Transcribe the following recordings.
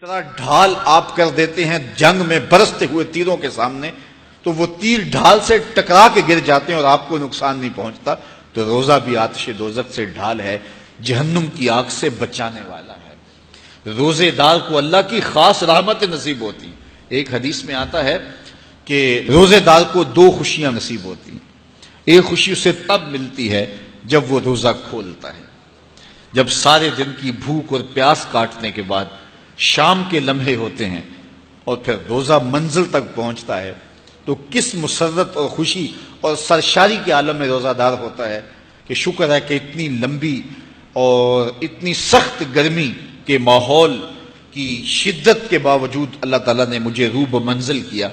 طرح ڈھال آپ کر دیتے ہیں جنگ میں برستے ہوئے تیروں کے سامنے، تو وہ تیر ڈھال سے ٹکرا کے گر جاتے ہیں اور آپ کو نقصان نہیں پہنچتا، تو روزہ بھی آتش دوزخ سے ڈھال ہے، جہنم کی آگ سے بچانے والا ہے۔ روزے دار کو اللہ کی خاص رحمت نصیب ہوتی۔ ایک حدیث میں آتا ہے کہ روزے دار کو دو خوشیاں نصیب ہوتی ہیں۔ ایک خوشی اسے تب ملتی ہے جب وہ روزہ کھولتا ہے، جب سارے دن کی بھوک اور پیاس کاٹنے کے بعد شام کے لمحے ہوتے ہیں اور پھر روزہ منزل تک پہنچتا ہے، تو کس مسرت اور خوشی اور سرشاری کے عالم میں روزہ دار ہوتا ہے کہ شکر ہے کہ اتنی لمبی اور اتنی سخت گرمی کے ماحول کی شدت کے باوجود اللہ تعالیٰ نے مجھے روح بمنزل کیا۔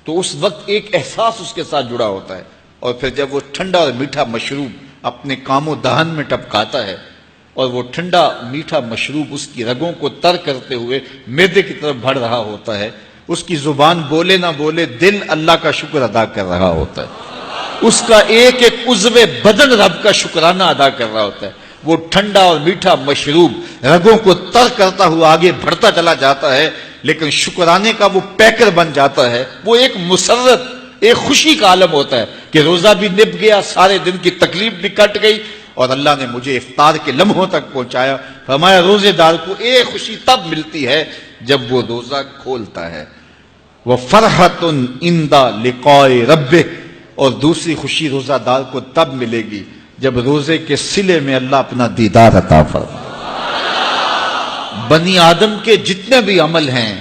تو اس وقت ایک احساس اس کے ساتھ جڑا ہوتا ہے، اور پھر جب وہ ٹھنڈا اور میٹھا مشروب اپنے کام و دہن میں ٹپکاتا ہے اور وہ ٹھنڈا میٹھا مشروب اس کی رگوں کو تر کرتے ہوئے معدے کی طرف بڑھ رہا ہوتا ہے، اس کی زبان بولے نہ بولے دل اللہ کا شکر ادا کر رہا ہوتا ہے، اس کا ایک ایک عضو بدن رب کا شکرانہ ادا کر رہا ہوتا ہے۔ وہ ٹھنڈا اور میٹھا مشروب رگوں کو تر کرتا ہوا آگے بڑھتا چلا جاتا ہے، لیکن شکرانے کا وہ پیکر بن جاتا ہے۔ وہ ایک مسرت، ایک خوشی کا عالم ہوتا ہے کہ روزہ بھی نب گیا، سارے دن کی تکلیف بھی کٹ گئی، اور اللہ نے مجھے افطار کے لمحوں تک پہنچایا۔ فرمایا روزے دار کو ایک خوشی تب ملتی ہے جب وہ روزہ کھولتا ہے، وَفَرْحَةٌ عِنْدَ لِقَاءِ رَبِّهِ، اور دوسری خوشی روزہ دار کو تب ملے گی جب روزے کے صلے میں اللہ اپنا دیدار عطا فرمائے۔ بنی آدم کے جتنے بھی عمل ہیں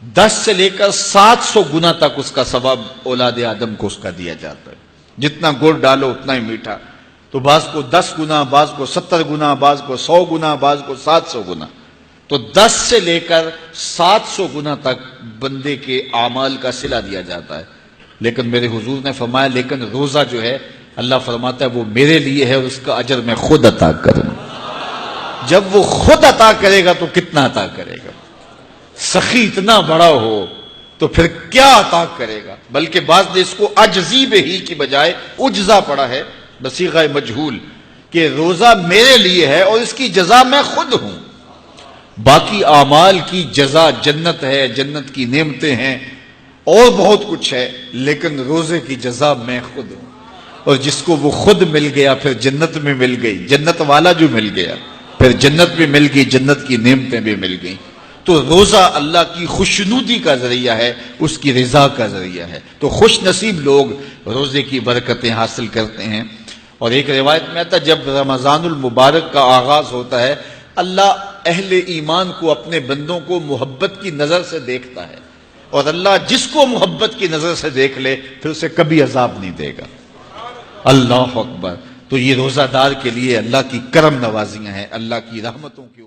10 سے لے کر 700 گنا تک اس کا ثواب اولاد آدم کو اس کا دیا جاتا ہے۔ جتنا گڑ ڈالو اتنا ہی میٹھا، تو بعض کو 10 گنا، بعض کو 70 گنا، بعض کو 100 گنا، بعض کو 700 گنا، تو 10 سے لے کر 700 گنا تک بندے کے اعمال کا صلہ دیا جاتا ہے۔ لیکن میرے حضور نے فرمایا لیکن روزہ جو ہے اللہ فرماتا ہے وہ میرے لیے ہے اور اس کا اجر میں خود عطا کروں۔ جب وہ خود عطا کرے گا تو کتنا عطا کرے گا؟ سخی اتنا بڑا ہو تو پھر کیا عطا کرے گا؟ بلکہ بعض نے اس کو عجزی بہی کی بجائے اجزا پڑھا ہے بصیغہ مجہول، کہ روزہ میرے لیے ہے اور اس کی جزا میں خود ہوں۔ باقی اعمال کی جزا جنت ہے، جنت کی نعمتیں ہیں اور بہت کچھ ہے، لیکن روزے کی جزا میں خود ہوں۔ اور جس کو وہ خود مل گیا پھر جنت میں مل گئی، جنت والا جو مل گیا پھر جنت بھی مل گئی، جنت کی نعمتیں بھی مل گئیں۔ تو روزہ اللہ کی خوشنودی کا ذریعہ ہے، اس کی رضا کا ذریعہ ہے۔ تو خوش نصیب لوگ روزے کی برکتیں حاصل کرتے ہیں۔ اور ایک روایت میں آتا ہے جب رمضان المبارک کا آغاز ہوتا ہے اللہ اہل ایمان کو، اپنے بندوں کو محبت کی نظر سے دیکھتا ہے، اور اللہ جس کو محبت کی نظر سے دیکھ لے پھر اسے کبھی عذاب نہیں دے گا۔ اللہ اکبر۔ تو یہ روزہ دار کے لیے اللہ کی کرم نوازیاں ہیں، اللہ کی رحمتوں کی